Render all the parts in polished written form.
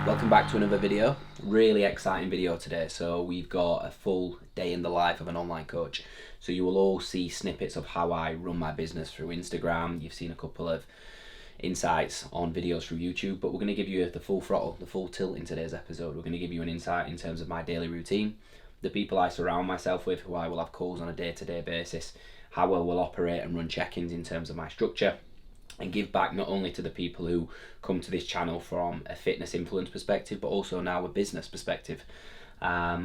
Welcome back to another video. Really exciting video today. So we've got a full day in the life of an online coach. So you will all see snippets of how I run my business through Instagram. You've seen a couple of insights on videos through YouTube, but we're going to give you the full throttle, the full tilt in today's episode. We're going to give you an insight in terms of my daily routine, the people I surround myself with, who I will have calls on a day-to-day basis, how I will operate and run check-ins in terms of my structure, and give back not only to the people who come to this channel from a fitness influence perspective, but also now a business perspective,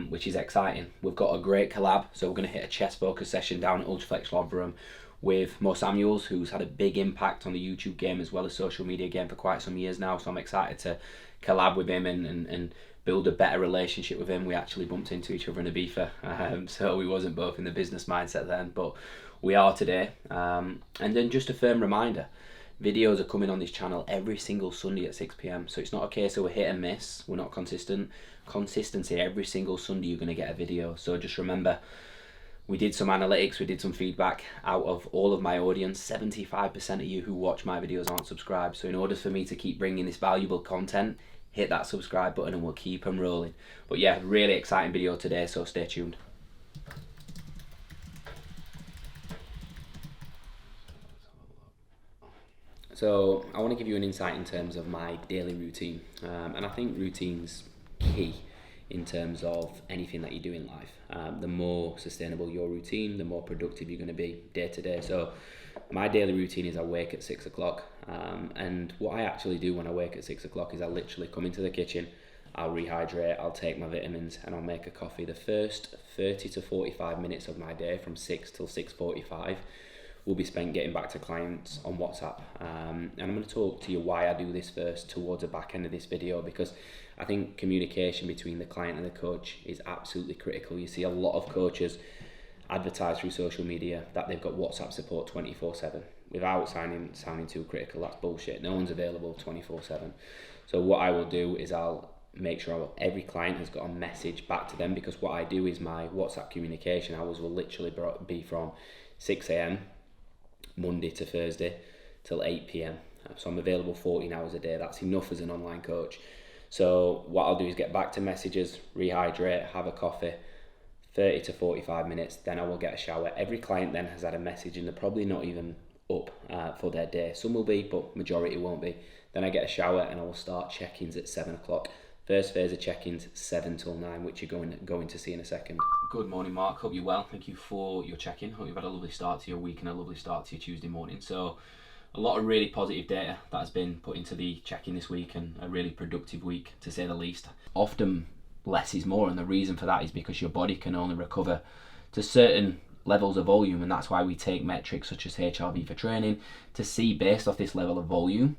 which is exciting. We've got a great collab, so we're going to hit a chest focus session down at Ultraflex Rotherham with Mo Samuels, who's had a big impact on the YouTube game as well as social media game for quite some years now. So I'm excited to collab with him and build a better relationship with him. We actually bumped into each other in Ibiza, so we wasn't both in the business mindset then, but we are today. And then just a firm reminder, videos are coming on this channel every single Sunday at 6 p.m. So it's not a case of we're hit and miss, we're not consistent. Consistency, every single Sunday you're going to get a video. So just remember, we did some analytics, we did some feedback. Out of all of my audience, 75% of you who watch my videos aren't subscribed. So in order for me to keep bringing this valuable content, hit that subscribe button and we'll keep them rolling. But yeah, really exciting video today, so stay tuned. So I want to give you an insight in terms of my daily routine, and I think routine's key in terms of anything that you do in life. The more sustainable your routine, the more productive you're going to be day to day. So my daily routine is I wake at 6 o'clock, and what I actually do when I wake at 6 o'clock is I literally come into the kitchen, I'll rehydrate, I'll take my vitamins, and I'll make a coffee. The first 30 to 45 minutes of my day from 6 till 6:45 will be spent getting back to clients on WhatsApp, and I'm going to talk to you why I do this first towards the back end of this video, because I think communication between the client and the coach is absolutely critical. You see a lot of coaches advertise through social media that they've got WhatsApp support 24/7 without sounding too critical. That's bullshit. No one's available 24/7. So what I will do is I'll make sure every client has got a message back to them, because what I do is my WhatsApp communication hours will literally be from 6 a.m. Monday to Thursday till 8 p.m. So I'm available 14 hours a day. That's enough as an online coach. So what I'll do is get back to messages, rehydrate, have a coffee, 30 to 45 minutes, then I will get a shower. Every client then has had a message and they're probably not even up for their day. Some will be, but majority won't be. Then I get a shower and I will start check-ins at 7 o'clock. First phase of check-ins, 7 till 9, which you're going to see in a second. Good morning, Mark. Hope you're well. Thank you for your check-in. Hope you've had a lovely start to your week and a lovely start to your Tuesday morning. So a lot of really positive data that has been put into the check-in this week, and a really productive week, to say the least. Often less is more, and the reason for that is because your body can only recover to certain levels of volume, and that's why we take metrics such as HRV for training to see, based off this level of volume,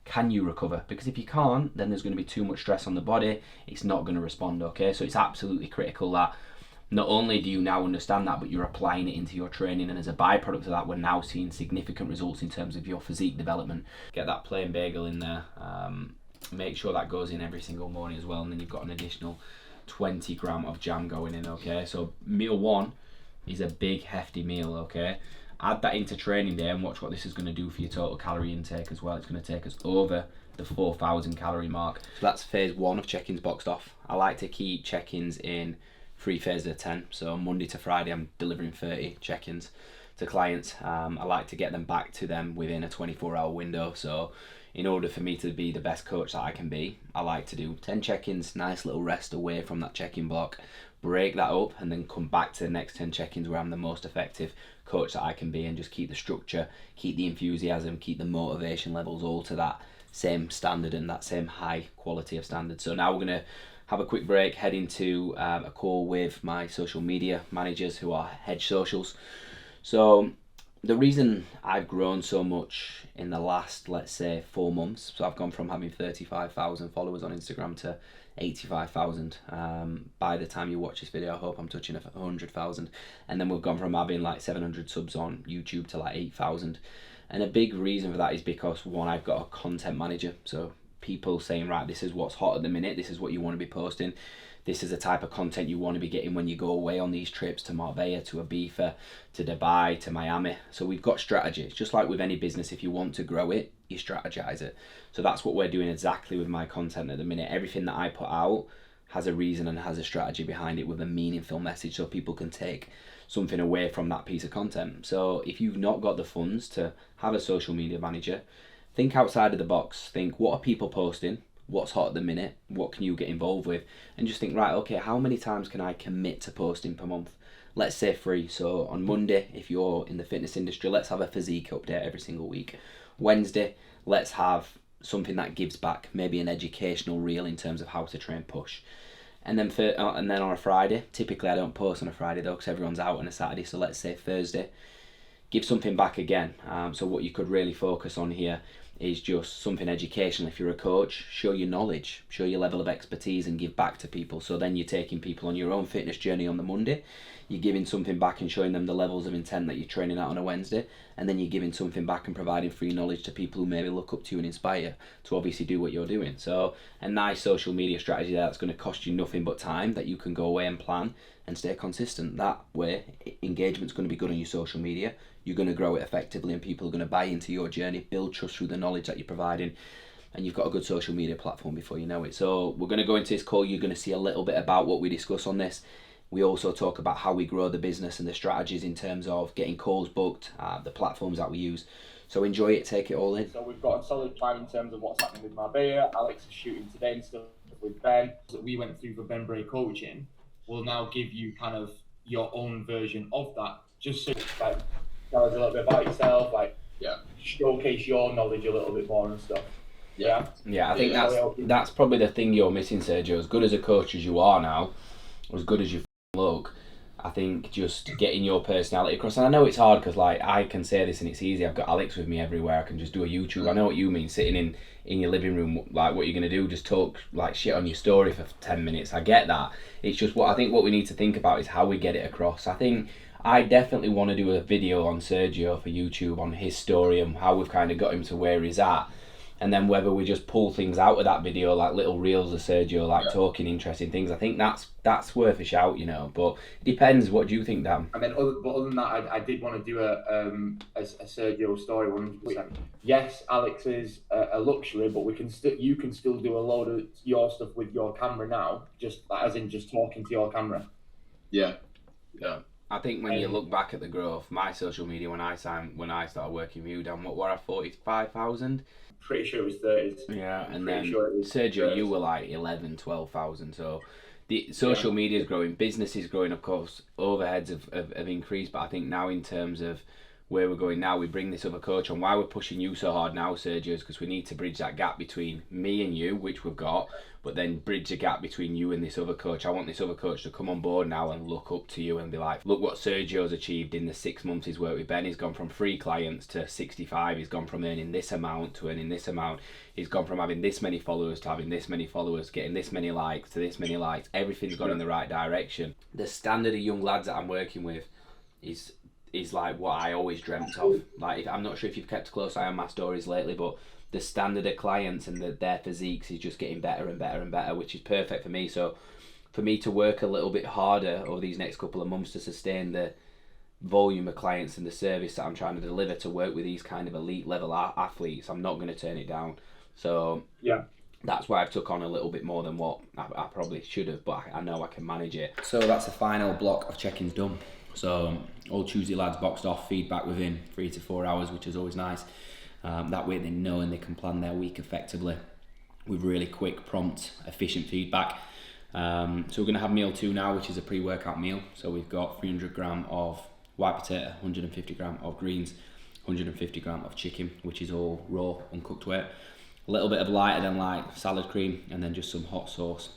can you recover? Because if you can't, then there's going to be too much stress on the body. It's not going to respond, okay? So it's absolutely critical that not only do you now understand that, but you're applying it into your training, and as a byproduct of that, we're now seeing significant results in terms of your physique development. Get that plain bagel in there. Make sure that goes in every single morning as well, and then you've got an additional 20 gram of jam going in, okay? So meal one is a big, hefty meal, okay? Add that into training day and watch what this is going to do for your total calorie intake as well. It's going to take us over the 4,000 calorie mark. So that's phase one of check-ins boxed off. I like to keep check-ins in 3 phases of 10. So Monday to Friday, I'm delivering 30 check-ins to clients. I like to get them back to them within a 24-hour window. So in order for me to be the best coach that I can be, I like to do 10 check-ins, nice little rest away from that check-in block, break that up, and then come back to the next 10 check-ins where I'm the most effective coach that I can be, and just keep the structure, keep the enthusiasm, keep the motivation levels all to that same standard and that same high quality of standard. So now we're going to have a quick break, head into a call with my social media managers who are Hedge Socials. So the reason I've grown so much in the last, let's say, 4 months, so I've gone from having 35,000 followers on Instagram to 85,000. By the time you watch this video, I hope I'm touching 100,000. And then we've gone from having like 700 subs on YouTube to like 8,000. And a big reason for that is because, one, I've got a content manager. So people saying, right, this is what's hot at the minute, this is what you want to be posting, this is the type of content you want to be getting when you go away on these trips to Marbella, to Ibiza, to Dubai, to Miami. So we've got strategy. It's just like with any business, if you want to grow it, you strategize it. So that's what we're doing exactly with my content at the minute. Everything that I put out has a reason and has a strategy behind it with a meaningful message, so people can take something away from that piece of content. So if you've not got the funds to have a social media manager, think outside of the box. Think, what are people posting? What's hot at the minute? What can you get involved with? And just think, right, okay, how many times can I commit to posting per month? Let's say 3. So on Monday, if you're in the fitness industry, let's have a physique update every single week. Wednesday, let's have something that gives back, maybe an educational reel in terms of how to train push. And then on a Friday, typically I don't post on a Friday though, because everyone's out on a Saturday. So let's say Thursday, give something back again. So what you could really focus on here is just something educational. If you're a coach, show your knowledge, show your level of expertise and give back to people. So then you're taking people on your own fitness journey on the Monday, you're giving something back and showing them the levels of intent that you're training at on a Wednesday, and then you're giving something back and providing free knowledge to people who maybe look up to you and inspire to obviously do what you're doing. So a nice social media strategy there that's going to cost you nothing but time, that you can go away and plan and stay consistent. That way, engagement's going to be good on your social media. You're going to grow it effectively and people are going to buy into your journey, build trust through the knowledge that you're providing, and you've got a good social media platform before you know it. So we're going to go into this call. You're going to see a little bit about what we discuss on this. We also talk about how we grow the business and the strategies in terms of getting calls booked, the platforms that we use. So enjoy it, take it all in. So we've got a solid plan in terms of what's happening with Marbella. Alex is shooting today and stuff with Ben. That we went through for Ben Bray coaching. We'll now give you kind of your own version of that, just so like tell us a little bit about yourself, like showcase your knowledge a little bit more and stuff. Yeah, I think that's probably the thing you're missing, Sergio. As good as a coach as you are now, as good as you look, I think just getting your personality across. And I know it's hard because like I can say this and it's easy. I've got Alex with me everywhere. I can just do a YouTube. I know what you mean, sitting in your living room, like what you're gonna do, just talk like shit on your story for 10 minutes. I get that. It's just what we need to think about is how we get it across. I think I definitely want to do a video on Sergio for YouTube on his story and how we've kind of got him to where he's at. And then whether we just pull things out of that video, like little reels of Sergio, like talking interesting things, I think that's worth a shout, you know. But it depends. What do you think, Dan? And then, other than that, I did want to do a Sergio story 100%. Yes, Alex is a luxury, but you can still do a load of your stuff with your camera now, just as in just talking to your camera. Yeah. I think when you look back at the growth, my social media when I started working with you, Dan, what were I, 45,000? Pretty sure it was 30s. Yeah, and then Sergio, you were like 11, 12,000. So the social media is growing, business is growing, of course, overheads have increased. But I think now in terms of where we're going now, we bring this other coach on. Why we're pushing you so hard now, Sergio, is because we need to bridge that gap between me and you, which we've got, but then bridge the gap between you and this other coach. I want this other coach to come on board now and look up to you and be like, look what Sergio's achieved in the 6 months he's worked with Ben. He's gone from 3 clients to 65. He's gone from earning this amount to earning this amount. He's gone from having this many followers to having this many followers, getting this many likes to this many likes. Everything's gone in the right direction. The standard of young lads that I'm working with is like what I always dreamt of. Like, I'm not sure if you've kept a close eye on my stories lately, but the standard of clients and their physiques is just getting better and better and better, which is perfect for me. So for me to work a little bit harder over these next couple of months to sustain the volume of clients and the service that I'm trying to deliver to work with these kind of elite level athletes, I'm not going to turn it down. So that's why I've took on a little bit more than what I probably should have, but I know I can manage it. So that's the final block of check-ins done. So all Tuesday lads boxed off, feedback within 3 to 4 hours, which is always nice. That way they know and they can plan their week effectively with really quick, prompt, efficient feedback. So we're going to have meal 2 now, which is a pre-workout meal. So we've got 300 gram of white potato, 150 gram of greens, 150 gram of chicken, which is all raw, uncooked weight. A little bit of lighter than light salad cream, and then just some hot sauce.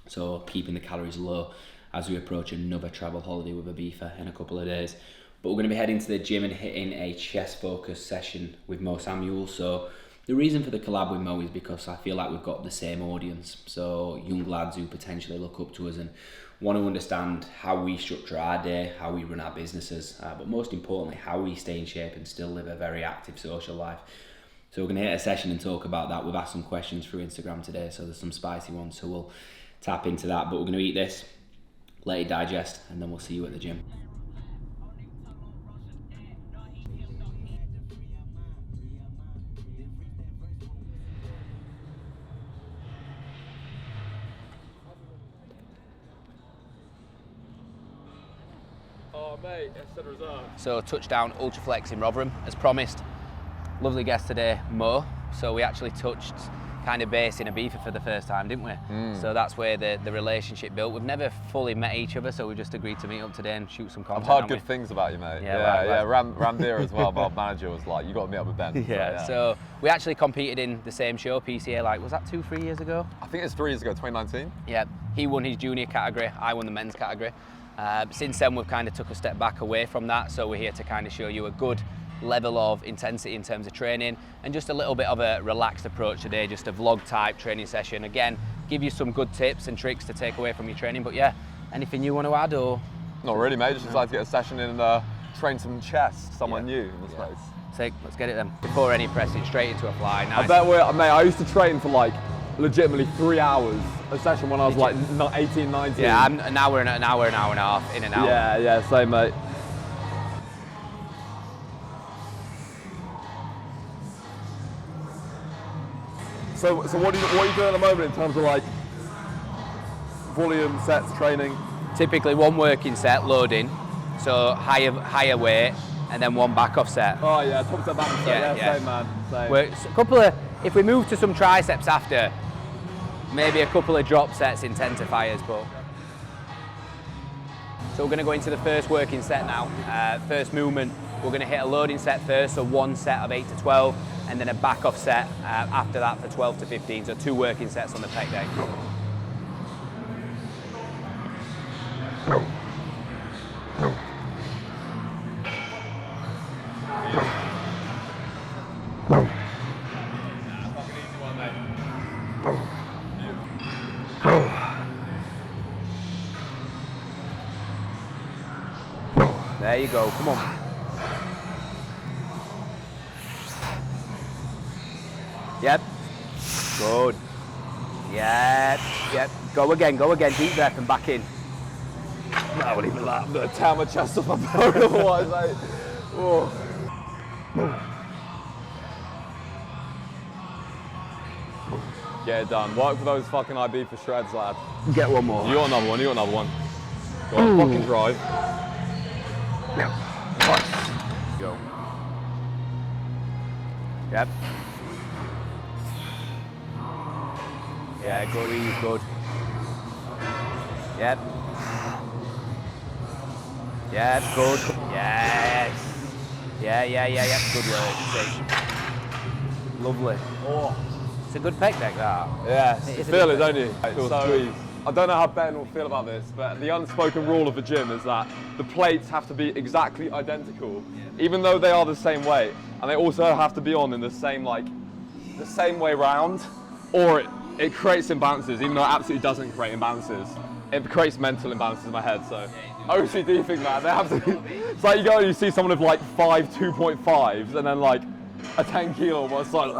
So keeping the calories low as we approach another travel holiday with Ibiza in a couple of days. But we're going to be heading to the gym and hitting a chest focus session with Mo Samuel. So the reason for the collab with Mo is because I feel like we've got the same audience. So young lads who potentially look up to us and want to understand how we structure our day, how we run our businesses, but most importantly, how we stay in shape and still live a very active social life. So we're going to hit a session and talk about that. We've asked some questions through Instagram today, so there's some spicy ones, so we'll tap into that. But we're going to eat this, let it digest, and then we'll see you at the gym. Oh mate, it's reserve. So touchdown Ultraflex in Rotherham, as promised. Lovely guest today, Mo. So we actually touched kind of base in Ibiza for the first time, didn't we? So that's where the relationship built. We've never fully met each other, so we just agreed to meet up today and shoot some content. I've heard good things about you, mate. Yeah. Ramdir as well, my manager was like, you got to meet up with Ben. So we actually competed in the same show, PCA, like, was that 2-3 years ago? I think it's 3 years ago, 2019. Yeah, he won his junior category, I won the men's category. Since then, we've kind of took a step back away from that, so we're here to kind of show you a good level of intensity in terms of training and just a little bit of a relaxed approach today, just a vlog type training session. Again, give you some good tips and tricks to take away from your training, but yeah, anything you want to add or? Not really, mate, just decided to get a session in and train some chest, someone new in this place. So let's get it then. Before any pressing, straight into a fly. Nice. I bet mate, I used to train for like legitimately 3 hours a session when I was like 18, 19. Yeah, I'm an hour and a half, in and out. Yeah, same mate. So what are you doing at the moment in terms of like volume, sets, training? Typically one working set, loading, so higher weight, and then one back off set. Oh yeah, top set, back off set. Yeah, same man. Same. If we move to some triceps after, maybe a couple of drop sets, intensifiers, but. So we're going to go into the first working set now. First movement, we're going to hit a loading set first, so one set of 8 to 12, and then a back off set after that for 12 to 15, so 2 working sets on the pec deck. There you go, come on. Yep, good. Yep, go again, deep breath and back in. I won't even laugh, I'm going to tear my chest off my bone otherwise, mate. Oh. Get it done. Work for those fucking IB for shreds, lad. Get one more. You got another one, Go on, fucking drive. Go. Yep. Yeah, good. Yep. Yep, good. Yes. Yeah. Good work. See. Lovely. Oh. It's a good pec deck, that. Yeah, you feel it, don't you? So, I don't know how Ben will feel about this, but the unspoken rule of the gym is that the plates have to be exactly identical, even though they are the same weight, and they also have to be on in the same way round, or it creates imbalances, even though it absolutely doesn't create imbalances. It creates mental imbalances in my head, so OCD thing, man, they have to be, it's like you go and you see someone with like 5 2.5s and then like a 10 kilo on one side.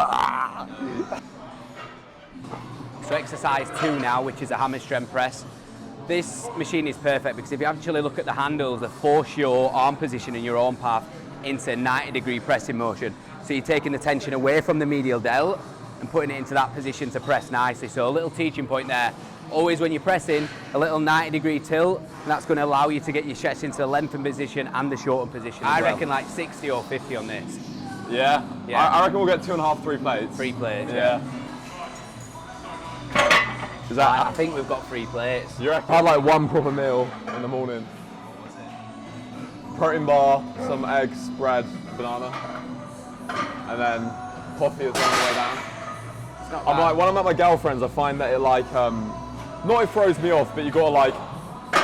So exercise 2 now, which is a hammer strength press. This machine is perfect because if you actually look at the handles, they force your arm position and your arm path into 90-degree pressing motion. So you're taking the tension away from the medial delt and putting it into that position to press nicely. So a little teaching point there. Always when you're pressing, a little 90-degree tilt, and that's going to allow you to get your chest into the lengthened position and the shortened position. I reckon like 60 or 50 on this. Yeah? I reckon we'll get 2.5, 3 plates. 3 plates, yeah. Is that? I think we've got 3 plates. I had like 1 proper meal in the morning. Protein bar, some eggs, bread, banana, and then coffee as well on the way down. It's not I'm bad. like, when I'm at my girlfriend's, I find that it like, not it throws me off, but you gotta like,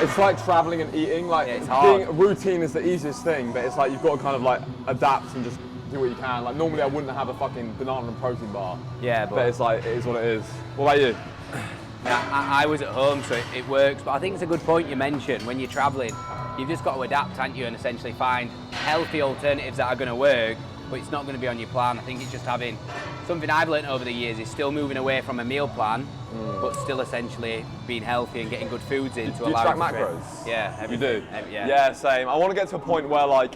it's like traveling and eating. Like, it's hard. being routine is the easiest thing, but it's like you've got to kind of like adapt and just do what you can. Like normally I wouldn't have a fucking banana and protein bar. Yeah, but it's like, it is what it is. What about you? I was at home, so it works, but I think it's a good point you mentioned. When you're travelling, you've just got to adapt, haven't you, and essentially find healthy alternatives that are going to work, but it's not going to be on your plan. I think it's just having something I've learned over the years is still moving away from a meal plan, but still essentially being healthy and getting good foods in to allow you track you to train. macros? Yeah, You everything. do? Yeah. Yeah, same. I want to get to a point where like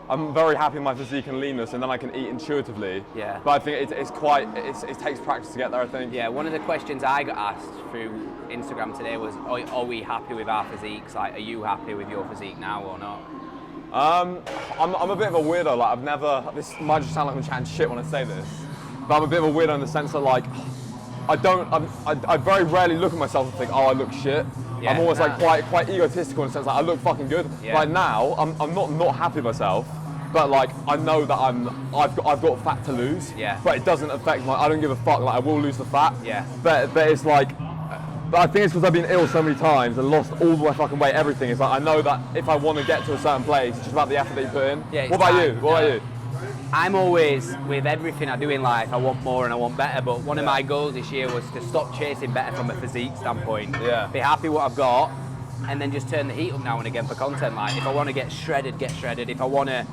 I'm very happy with my physique and leanness, and then I can eat intuitively. Yeah. But I think it takes practice to get there, I think. Yeah, one of the questions I got asked through Instagram today was, are we happy with our physiques? Like, are you happy with your physique now or not? I'm a bit of a weirdo. Like I've never. This might just sound like I'm chatting shit when I say this, but I'm a bit of a weirdo in the sense that like I very rarely look at myself and think, oh, I look shit. Yeah, I'm always like quite egotistical in the sense that I look fucking good. Yeah. Like now, I'm not happy with myself, but like I know that I've got fat to lose. Yeah. But it doesn't affect I don't give a fuck. Like I will lose the fat. Yeah. But it's like. But I think it's because I've been ill so many times and lost all my fucking weight, everything. It's like I know that if I want to get to a certain place, it's just about the effort that you put in. Yeah, what about you? What about you? I'm always, with everything I do in life, I want more and I want better, but one of my goals this year was to stop chasing better from a physique standpoint. Yeah. Be happy what I've got, and then just turn the heat up now and again for content. Like, if I want to get shredded, get shredded. If I want to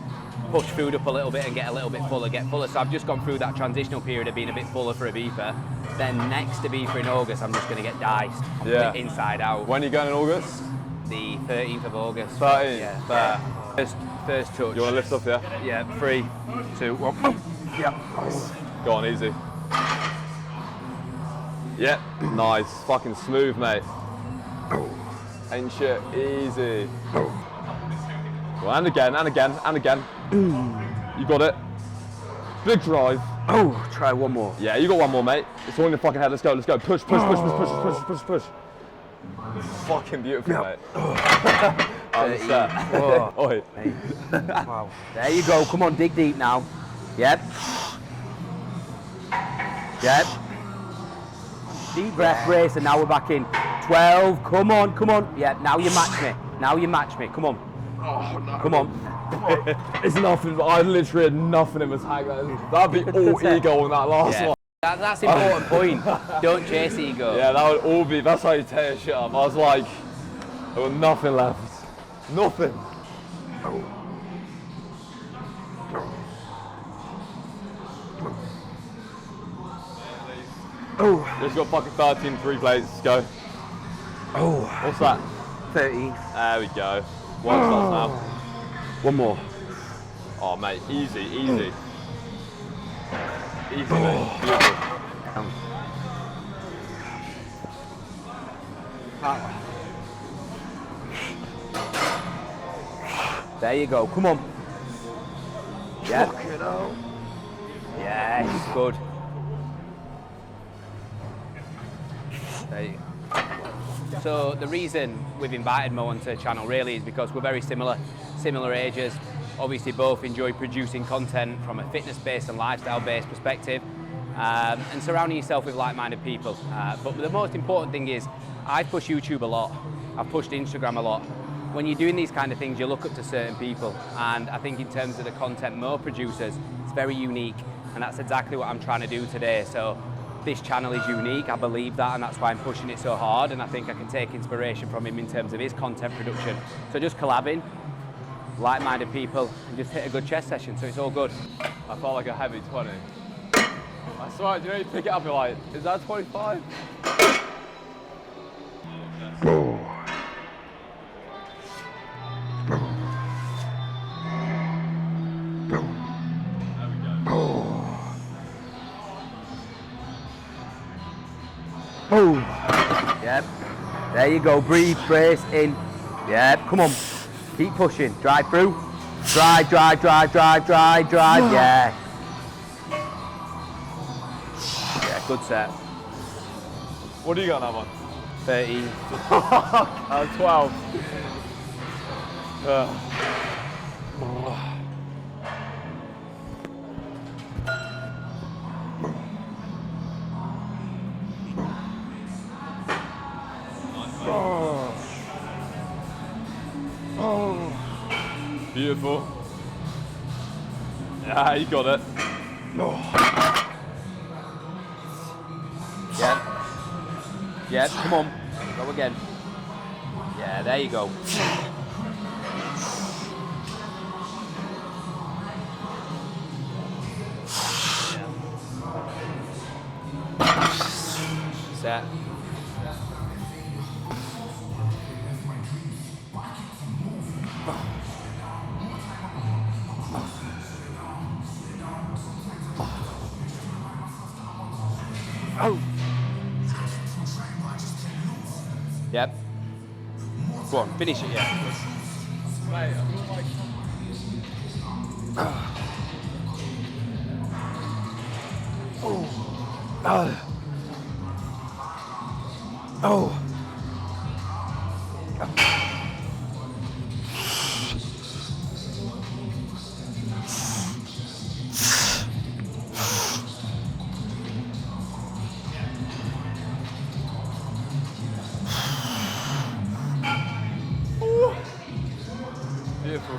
push food up a little bit and get a little bit fuller, get fuller. So I've just gone through that transitional period of being a bit fuller for Ibiza. Then next Ibiza in August, I'm just going to get diced inside out. When are you going in August? The 13th of August. 13th. Yeah. Fair. First touch. You want to lift up, yeah? Yeah, 3, 2, 1. Yeah. Go on, easy. Yeah, nice. Fucking smooth, mate. Ain't shit. Easy. Well, and again, and again, and again. You got it. Big drive. Oh, try one more. Yeah, you got one more, mate. It's all in your fucking head. Let's go, let's go. Push, push, push, push, push, push, push, push. Fucking beautiful, mate. I'm set. Oi. Wow. There you go. Come on, dig deep now. Yep. Yep. Deep breath, brace, and now we're back in. 12. Come on, come on. Yep. Now you match me. Now you match me. Come on. Oh, no. Come on. It's nothing. I literally had nothing in my tag. That'd be all ego on that last one. That's the important point. Don't chase ego. Yeah, that would all be. That's how you tear shit up. I was like, there was nothing left. Nothing. Oh. Just got fucking 13 3 plates. Let's go. Oh. What's that? 30. There we go. One starts now. One more. Oh, mate. Easy, easy. Easy, mate. Beautiful. There you go. Come on. Yeah. Yes, good. There you go. So the reason we've invited Mo onto the channel really is because we're very similar ages. Obviously both enjoy producing content from a fitness-based and lifestyle-based perspective, and surrounding yourself with like-minded people. But the most important thing is, I push YouTube a lot. I've pushed Instagram a lot. When you're doing these kind of things, you look up to certain people, and I think in terms of the content Mo produces, it's very unique, and that's exactly what I'm trying to do today. So this channel is unique, I believe that, and that's why I'm pushing it so hard, and I think I can take inspiration from him in terms of his content production. So just collabing, like-minded people, and just hit a good chest session, so it's all good. I felt like a heavy 20. I swear, do you know you pick it up, you're like, is that 25? Oh. Yep. There you go. Breathe, brace, in. Yep. Come on. Keep pushing. Drive through. Drive, drive, drive, drive, drive, drive. Yeah. Yeah, good set. What do you got on that one? 30. 12. Beautiful. Yeah, you got it. Yep. Yep, come on. Go again. Yeah, there you go. set. Oh. Yep. Go on, finish it, yeah. Mate, I feel like... Oh. Beautiful.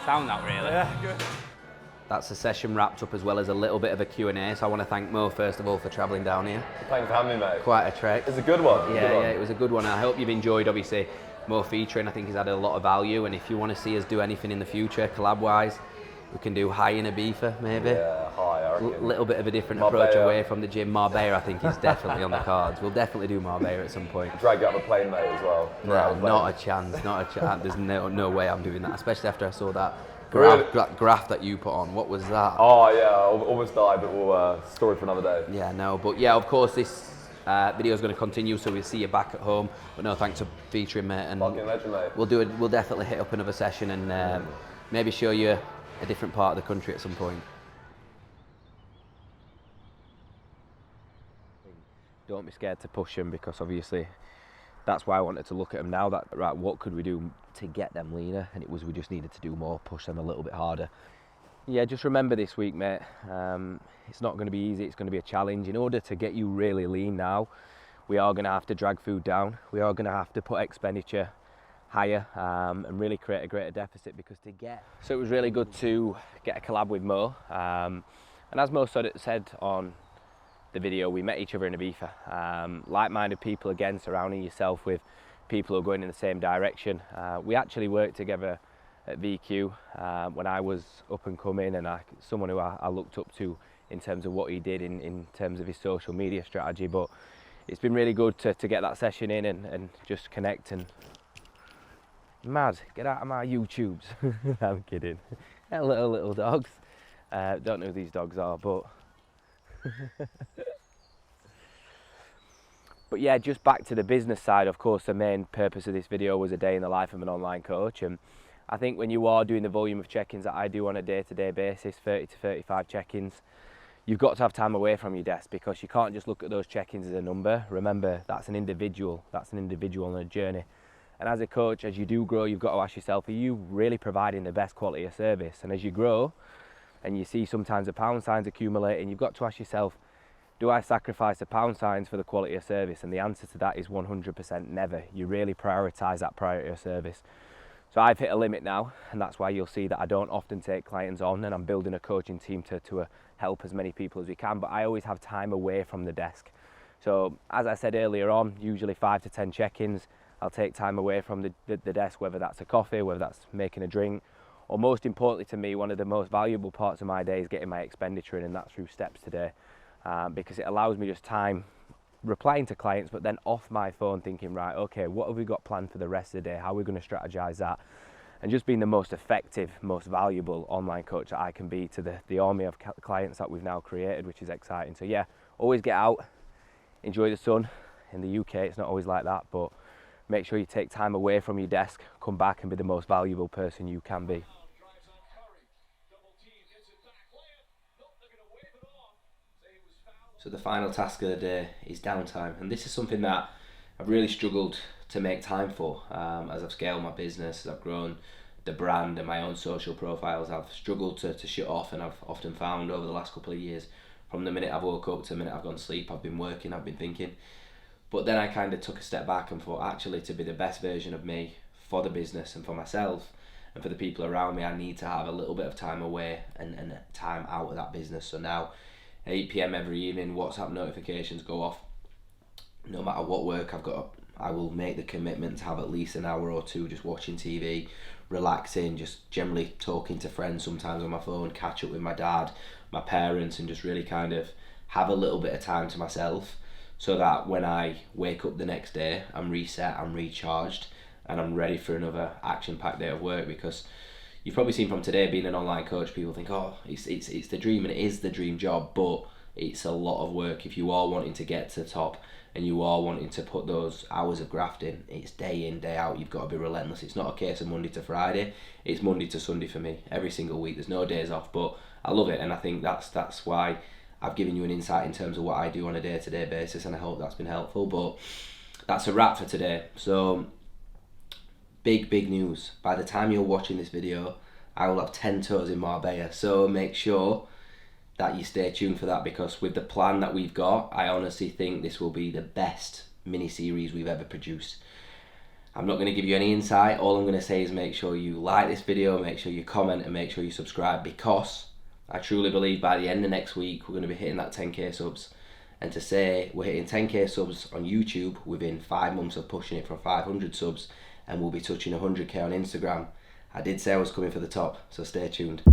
Sound that really? Yeah, good. That's the session wrapped up, as well as a little bit of a Q&A. So I want to thank Mo first of all for travelling down here. Thanks for having me, mate. Quite a trek. It's a good one. Yeah, it was a good one. I hope you've enjoyed, obviously, Mo featuring. I think he's added a lot of value, and if you want to see us do anything in the future, collab-wise, we can do high in Ibiza, maybe. Yeah, high, I reckon. Little bit of a different Marbella. approach away from the gym. Marbella, I think, is definitely on the cards. We'll definitely do Marbella at some point. Drag you out of a plane, mate, as well. No, not a chance, not a chance. There's no way I'm doing that, especially after I saw that Really? graph that you put on. What was that? Oh, yeah, I almost died, but we'll story for another day. Yeah, no, but yeah, of course, this video is going to continue, so we'll see you back at home. But no, thanks for featuring, mate. And Fucking legend, mate. we'll definitely hit up another session and maybe show you a different part of the country at some point. Don't be scared to push them, because obviously that's why I wanted to look at them now. That right, what could we do to get them leaner? And it was, we just needed to do more, push them a little bit harder. Yeah, just remember this week, mate, it's not going to be easy. It's going to be a challenge. In order to get you really lean now, we are going to have to drag food down. We are going to have to put expenditure higher and really create a greater deficit, because to get... So it was really good to get a collab with Mo. And as Mo said on the video, we met each other in Ibiza. Like-minded people, again, surrounding yourself with people who are going in the same direction. We actually worked together at VQ when I was up and coming, and someone who I looked up to in terms of what he did in terms of his social media strategy. But it's been really good to get that session in and just connect. And mad, get out of my YouTubes. I'm kidding. Little dogs. Don't know who these dogs are, but but yeah, just back to the business side. Of course, the main purpose of this video was a day in the life of an online coach, and I think when you are doing the volume of check-ins that I do on a day-to-day basis, 30 to 35 check-ins, you've got to have time away from your desk, because you can't just look at those check-ins as a number. Remember, that's an individual on a journey. And as a coach, as you do grow, you've got to ask yourself, are you really providing the best quality of service? And as you grow, and you see sometimes the pound signs accumulating, you've got to ask yourself, do I sacrifice the pound signs for the quality of service? And the answer to that is 100% never. You really prioritise that priority of service. So I've hit a limit now, and that's why you'll see that I don't often take clients on, and I'm building a coaching team to help as many people as we can, but I always have time away from the desk. So as I said earlier on, usually 5 to 10 check-ins, I'll take time away from the desk, whether that's a coffee, whether that's making a drink, or most importantly to me, one of the most valuable parts of my day is getting my expenditure in, and that's through steps today, because it allows me just time replying to clients, but then off my phone thinking, right, okay, what have we got planned for the rest of the day? How are we going to strategize that? and just being the most effective, most valuable online coach that I can be to the army of clients that we've now created, which is exciting. So yeah, always get out, enjoy the sun. In the UK, it's not always like that, but make sure you take time away from your desk, come back and be the most valuable person you can be. So the final task of the day is downtime, and this is something that I've really struggled to make time for as I've scaled my business, as I've grown the brand and my own social profiles. I've struggled to shut off, and I've often found over the last couple of years, from the minute I've woke up to the minute I've gone to sleep, I've been working, I've been thinking. But then I kind of took a step back and thought, actually, to be the best version of me for the business and for myself and for the people around me, I need to have a little bit of time away and time out of that business. So now 8 PM every evening, WhatsApp notifications go off. No matter what work I've got, I will make the commitment to have at least an hour or two just watching TV, relaxing, just generally talking to friends sometimes on my phone, catch up with my dad, my parents, and just really kind of have a little bit of time to myself, so that when I wake up the next day, I'm reset, I'm recharged, and I'm ready for another action-packed day of work. Because you've probably seen from today, being an online coach, people think, oh, it's the dream, and it is the dream job, but it's a lot of work. If you are wanting to get to the top and you are wanting to put those hours of graft in, it's day in, day out. You've got to be relentless. It's not a case of Monday to Friday, it's Monday to Sunday for me, every single week. There's no days off, but I love it, and I think that's why I've given you an insight in terms of what I do on a day-to-day basis, and I hope that's been helpful. But that's a wrap for today. So big news. By the time you're watching this video, I will have 10 toes in Marbella. So make sure that you stay tuned for that, because with the plan that we've got, I honestly think this will be the best mini-series we've ever produced. I'm not going to give you any insight. All I'm going to say is make sure you like this video, make sure you comment, and make sure you subscribe, because I truly believe by the end of next week we're going to be hitting that 10k subs. And to say we're hitting 10k subs on YouTube within 5 months of pushing it from 500 subs, and we'll be touching 100k on Instagram, I did say I was coming for the top, so stay tuned.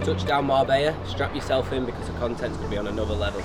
Touchdown Marbella, strap yourself in because the content's going to be on another level.